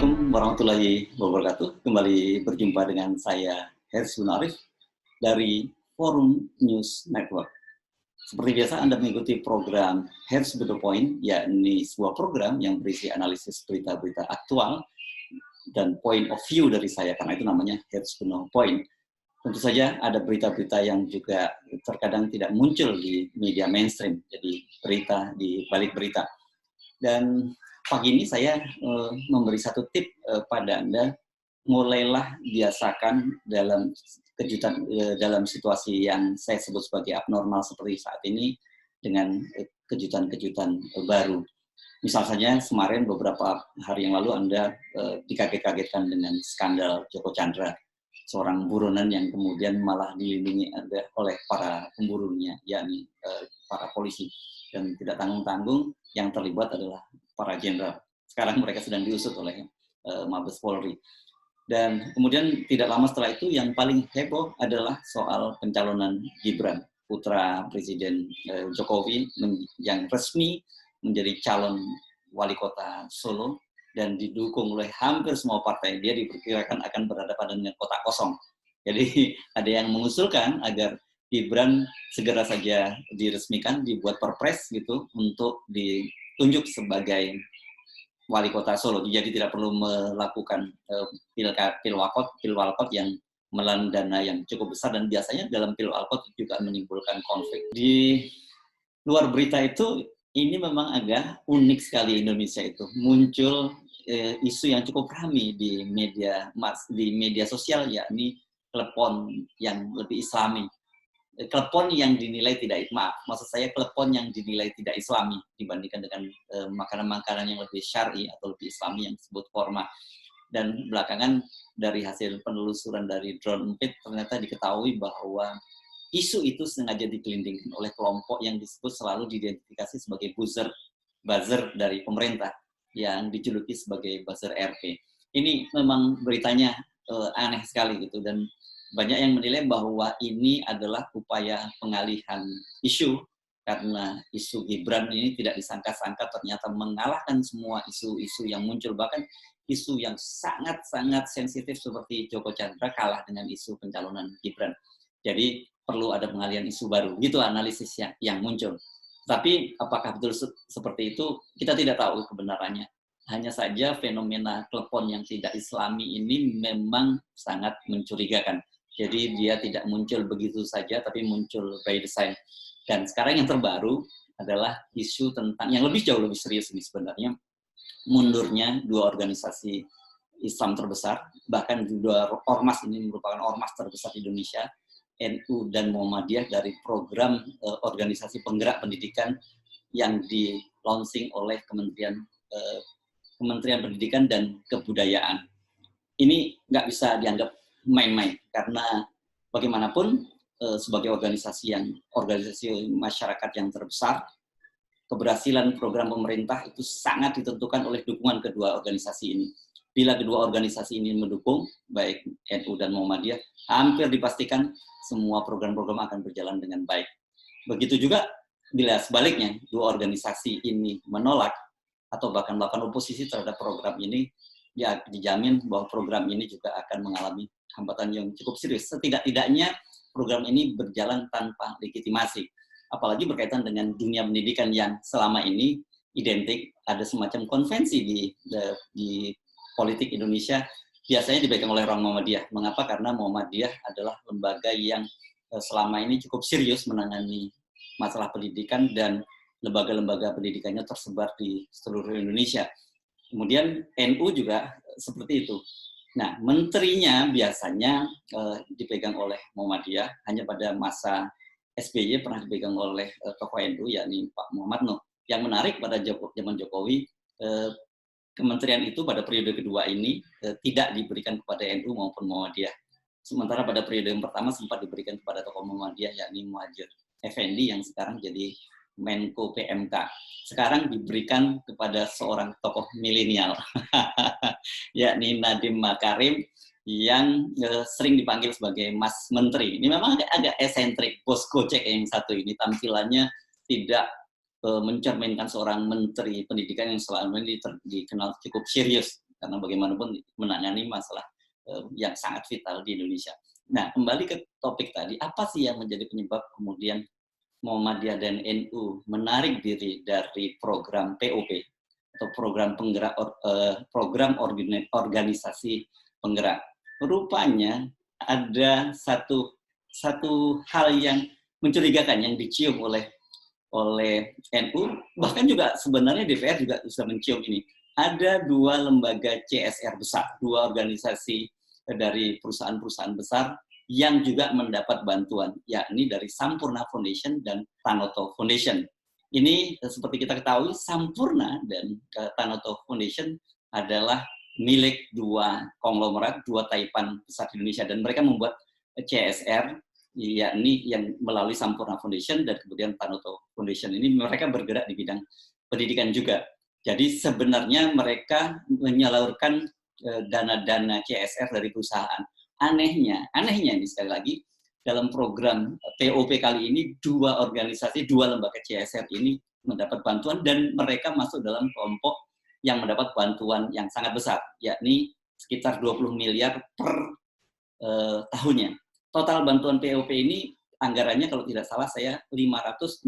Assalamualaikum warahmatullahi wabarakatuh. Kembali berjumpa dengan saya Hersy Arif dari Forum News Network. Seperti biasa Anda mengikuti program Hersy to the Point, yakni sebuah program yang berisi analisis berita-berita aktual dan point of view dari saya, karena itu namanya Hersy to the Point. Tentu saja ada berita-berita yang juga terkadang tidak muncul di media mainstream, jadi berita di balik berita. Dan pagi ini saya memberi satu tip pada Anda, mulailah biasakan dalam kejutan dalam situasi yang saya sebut sebagai abnormal seperti saat ini dengan kejutan-kejutan baru. Misalnya kemarin beberapa hari yang lalu Anda dikaget-kagetkan dengan skandal Joko Chandra, seorang buronan yang kemudian malah dilindungi oleh para pemburunya, yakni para polisi, dan tidak tanggung-tanggung yang terlibat adalah para jenderal. Sekarang mereka sedang diusut oleh Mabes Polri. Dan kemudian tidak lama setelah itu yang paling heboh adalah soal pencalonan Gibran, putra Presiden Jokowi yang resmi menjadi calon wali kota Solo dan didukung oleh hampir semua partai. Dia diperkirakan akan berhadapan dengan kota kosong. Jadi ada yang mengusulkan agar Gibran segera saja diresmikan, dibuat perpres gitu untuk ditunjuk sebagai wali kota Solo. Jadi tidak perlu melakukan pilwalkot yang menelan dana yang cukup besar, dan biasanya dalam pilwalkot juga menimbulkan konflik. Di luar berita itu, ini memang agak unik sekali Indonesia itu. Muncul isu yang cukup ramai di media sosial, yakni klepon yang lebih islami. Klepon yang dinilai maksud saya klepon yang dinilai tidak islami dibandingkan dengan makanan-makanan yang lebih syar'i atau lebih islami yang disebut korma. Dan belakangan dari hasil penelusuran dari Drone Empit ternyata diketahui bahwa isu itu sengaja digelindingkan oleh kelompok yang disebut selalu diidentifikasi sebagai buzzer dari pemerintah yang dijuluki sebagai buzzer RP. Ini memang beritanya aneh sekali gitu, dan banyak yang menilai bahwa ini adalah upaya pengalihan isu, karena isu Gibran ini tidak disangka-sangka ternyata mengalahkan semua isu-isu yang muncul, bahkan isu yang sangat-sangat sensitif seperti Joko Chandra kalah dengan isu pencalonan Gibran. Jadi perlu ada pengalihan isu baru, gitu analisisnya yang muncul. Tapi apakah betul seperti itu, kita tidak tahu kebenarannya. Hanya saja fenomena klepon yang tidak islami ini memang sangat mencurigakan. Jadi dia tidak muncul begitu saja, tapi muncul by design. Dan sekarang yang terbaru adalah isu tentang, yang jauh lebih serius ini sebenarnya, mundurnya dua organisasi Islam terbesar, bahkan dua ormas ini merupakan ormas terbesar di Indonesia, NU dan Muhammadiyah, dari program organisasi penggerak pendidikan yang di-launching oleh Kementerian Pendidikan dan Kebudayaan. Ini nggak bisa dianggap main-main, karena bagaimanapun sebagai organisasi masyarakat yang terbesar, keberhasilan program pemerintah itu sangat ditentukan oleh dukungan kedua organisasi ini. Bila kedua organisasi ini mendukung, baik NU dan Muhammadiyah, hampir dipastikan semua program-program akan berjalan dengan baik. Begitu juga bila sebaliknya dua organisasi ini menolak atau bahkan melakukan oposisi terhadap program ini, ya dijamin bahwa program ini juga akan mengalami hambatan yang cukup serius. Setidak-tidaknya program ini berjalan tanpa legitimasi. Apalagi berkaitan dengan dunia pendidikan yang selama ini identik, ada semacam konvensi di politik Indonesia biasanya dipegang oleh orang Muhammadiyah. Mengapa? Karena Muhammadiyah adalah lembaga yang selama ini cukup serius menangani masalah pendidikan, dan lembaga-lembaga pendidikannya tersebar di seluruh Indonesia. Kemudian NU juga seperti itu. Nah, menterinya biasanya dipegang oleh Muhammadiyah. Hanya pada masa SBY pernah dipegang oleh tokoh NU, yakni Pak Muhammad Nuh. Yang menarik pada zaman Jokowi, kementerian itu pada periode kedua ini tidak diberikan kepada NU maupun Muhammadiyah. Sementara pada periode yang pertama sempat diberikan kepada tokoh Muhammadiyah, yakni Muhadjir Effendi yang sekarang jadi Menko PMK. Sekarang diberikan kepada seorang tokoh milenial, yakni Nadiem Makarim, yang sering dipanggil sebagai Mas Menteri. Ini memang agak esentrik, bos Gojek yang satu ini, tampilannya tidak mencerminkan seorang menteri pendidikan yang selama ini dikenal cukup serius karena bagaimanapun menangani masalah yang sangat vital di Indonesia. Nah, kembali ke topik tadi, apa sih yang menjadi penyebab kemudian Muhammadiyah dan NU menarik diri dari program POP atau program penggerak program organisasi penggerak? Rupanya ada satu hal yang mencurigakan yang dicium oleh NU, bahkan juga sebenarnya DPR juga sudah mencium ini. Ada dua lembaga CSR besar, dua organisasi dari perusahaan-perusahaan besar yang juga mendapat bantuan, yakni dari Sampurna Foundation dan Tanoto Foundation. Ini seperti kita ketahui, Sampurna dan Tanoto Foundation adalah milik dua konglomerat, dua taipan besar di Indonesia, dan mereka membuat CSR, yakni yang melalui Sampurna Foundation dan kemudian Tanoto Foundation. Ini mereka bergerak di bidang pendidikan juga. Jadi sebenarnya mereka menyalurkan dana-dana CSR dari perusahaan. Anehnya ini sekali lagi, dalam program POP kali ini, dua organisasi, dua lembaga CSR ini mendapat bantuan dan mereka masuk dalam kelompok yang mendapat bantuan yang sangat besar, yakni sekitar 20 miliar per tahunnya. Total bantuan POP ini anggarannya kalau tidak salah saya 567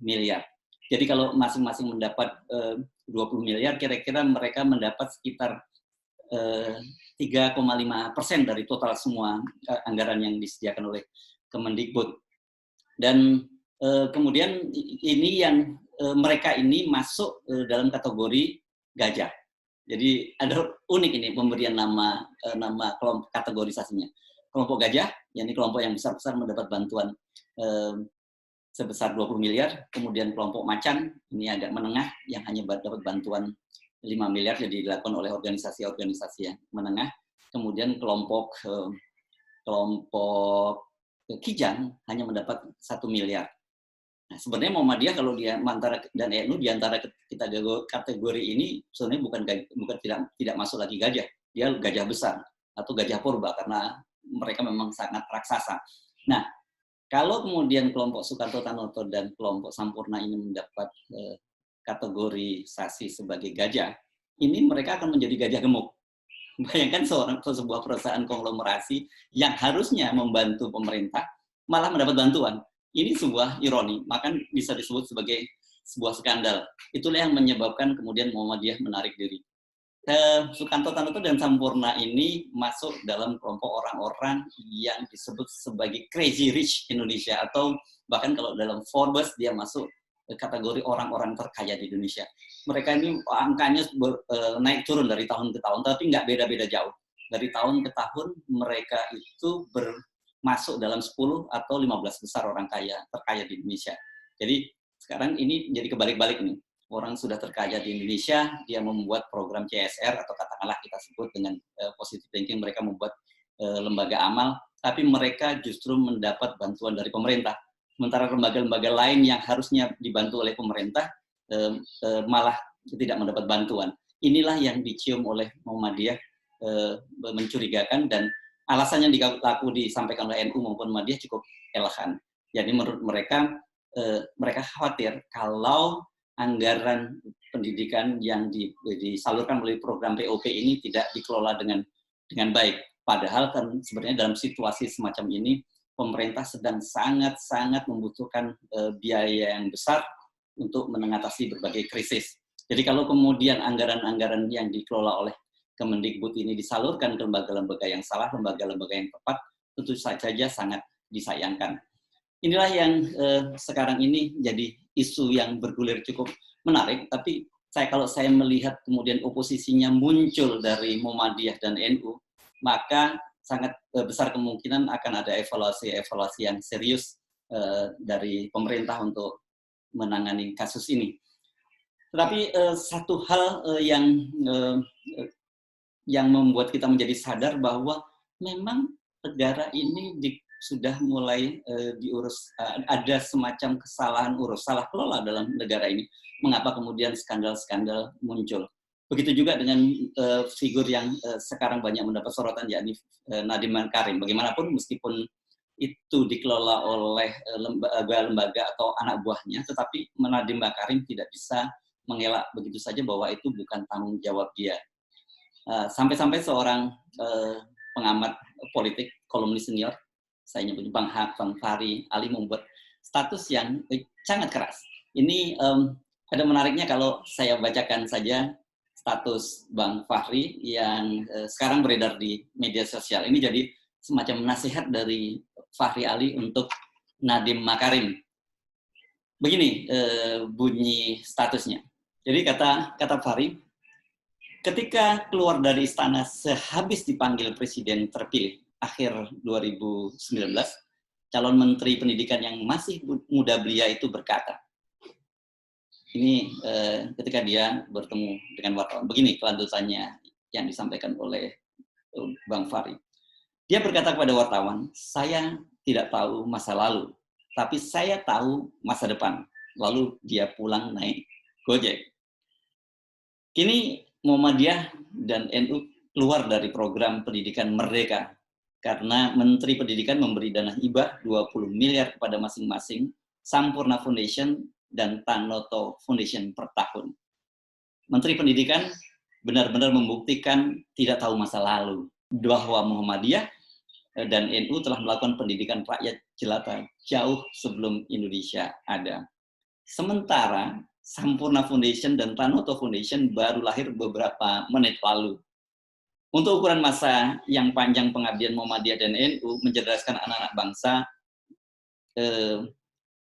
miliar. Jadi kalau masing-masing mendapat 20 miliar, kira-kira mereka mendapat sekitar 3,5% dari total semua anggaran yang disediakan oleh Kemendikbud. Dan kemudian ini yang mereka ini masuk dalam kategori gajah. Jadi ada unik ini pemberian nama kelompok kategorisasinya. Kelompok gajah, yakni kelompok yang besar-besar mendapat bantuan sebesar 20 miliar, kemudian kelompok macan, ini agak menengah, yang hanya dapat bantuan 5 miliar, jadi dilakukan oleh organisasi-organisasi yang menengah, kemudian kelompok kijang hanya mendapat 1 miliar. Nah, sebenarnya Muhammadiyah kalau dia dan NU di antara kita kategori ini sebenarnya bukan tidak masuk lagi gajah, dia gajah besar atau gajah purba karena mereka memang sangat raksasa. Nah, kalau kemudian kelompok Sukarto Tanoto dan kelompok Sampurna ini mendapat kategorisasi sebagai gajah, ini mereka akan menjadi gajah gemuk. Bayangkan sebuah perusahaan konglomerasi yang harusnya membantu pemerintah malah mendapat bantuan. Ini sebuah ironi, maka bisa disebut sebagai sebuah skandal. Itulah yang menyebabkan kemudian Muhammadiyah menarik diri. Sukarto Tanoto dan Sampurna ini masuk dalam kelompok orang-orang yang disebut sebagai crazy rich Indonesia, atau bahkan kalau dalam Forbes dia masuk kategori orang-orang terkaya di Indonesia. Mereka ini angkanya naik turun dari tahun ke tahun, tapi nggak beda-beda jauh. Dari tahun ke tahun mereka itu masuk dalam 10 atau 15 besar orang terkaya di Indonesia. Jadi sekarang ini jadi kebalik-balik nih. Orang sudah terkaya di Indonesia, dia membuat program CSR atau katakanlah kita sebut dengan positive thinking, mereka membuat lembaga amal, tapi mereka justru mendapat bantuan dari pemerintah. Sementara lembaga-lembaga lain yang harusnya dibantu oleh pemerintah malah tidak mendapat bantuan. Inilah yang dicium oleh Muhammadiyah, mencurigakan, dan alasan yang disampaikan oleh NU maupun Muhammadiyah cukup elegan. Jadi menurut mereka, mereka khawatir kalau anggaran pendidikan yang disalurkan melalui program POP ini tidak dikelola dengan baik. Padahal kan sebenarnya dalam situasi semacam ini, pemerintah sedang sangat-sangat membutuhkan biaya yang besar untuk mengatasi berbagai krisis. Jadi kalau kemudian anggaran-anggaran yang dikelola oleh Kemendikbud ini disalurkan ke lembaga-lembaga yang salah, lembaga-lembaga yang tepat, tentu saja sangat disayangkan. Inilah yang sekarang ini jadi isu yang bergulir cukup menarik, tapi kalau saya melihat kemudian oposisinya muncul dari Muhammadiyah dan NU, maka sangat besar kemungkinan akan ada evaluasi yang serius dari pemerintah untuk menangani kasus ini. Tetapi satu hal yang membuat kita menjadi sadar bahwa memang negara ini sudah mulai diurus, ada semacam kesalahan salah kelola dalam negara ini. Mengapa kemudian skandal-skandal muncul? Begitu juga dengan figur yang sekarang banyak mendapat sorotan, yakni Nadiem Makarim. Bagaimanapun meskipun itu dikelola oleh lembaga atau anak buahnya, tetapi Nadiem Makarim tidak bisa mengelak begitu saja bahwa itu bukan tanggung jawab dia. Sampai-sampai seorang pengamat politik, kolumnis senior, saya nyebut Bang Fahri Ali, membuat status yang sangat keras. Ini ada menariknya kalau saya bacakan saja status Bang Fahri yang sekarang beredar di media sosial. Ini jadi semacam nasihat dari Fahri Ali untuk Nadiem Makarim. Begini bunyi statusnya. Jadi kata Fahri, ketika keluar dari istana sehabis dipanggil presiden terpilih akhir 2019, calon menteri pendidikan yang masih muda belia itu berkata, ini ketika dia bertemu dengan wartawan, begini kelanjutannya yang disampaikan oleh Bang Fahri. Dia berkata kepada wartawan, saya tidak tahu masa lalu, tapi saya tahu masa depan. Lalu dia pulang naik Gojek. Kini Muhammadiyah dan NU keluar dari program pendidikan merdeka karena Menteri Pendidikan memberi dana hibah 20 miliar kepada masing-masing Sampurna Foundation dan Tanoto Foundation per tahun. Menteri Pendidikan benar-benar membuktikan tidak tahu masa lalu, bahwa Muhammadiyah dan NU telah melakukan pendidikan rakyat jelata jauh sebelum Indonesia ada. Sementara Sampurna Foundation dan Tanoto Foundation baru lahir beberapa menit lalu. Untuk ukuran masa yang panjang pengabdian Muhammadiyah dan NU mencerdaskan anak-anak bangsa,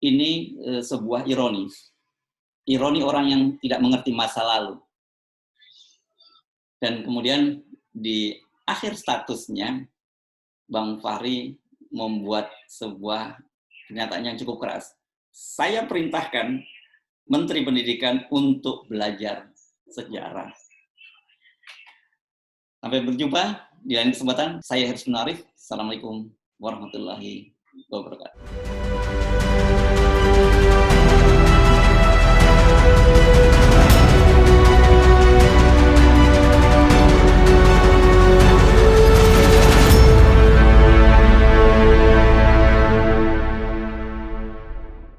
ini sebuah ironi. Ironi orang yang tidak mengerti masa lalu. Dan kemudian di akhir statusnya, Bang Fahri membuat sebuah pernyataan yang cukup keras. Saya perintahkan Menteri Pendidikan untuk belajar sejarah. Sampai berjumpa di lain kesempatan. Saya Haris Munarif. Assalamualaikum warahmatullahi wabarakatuh.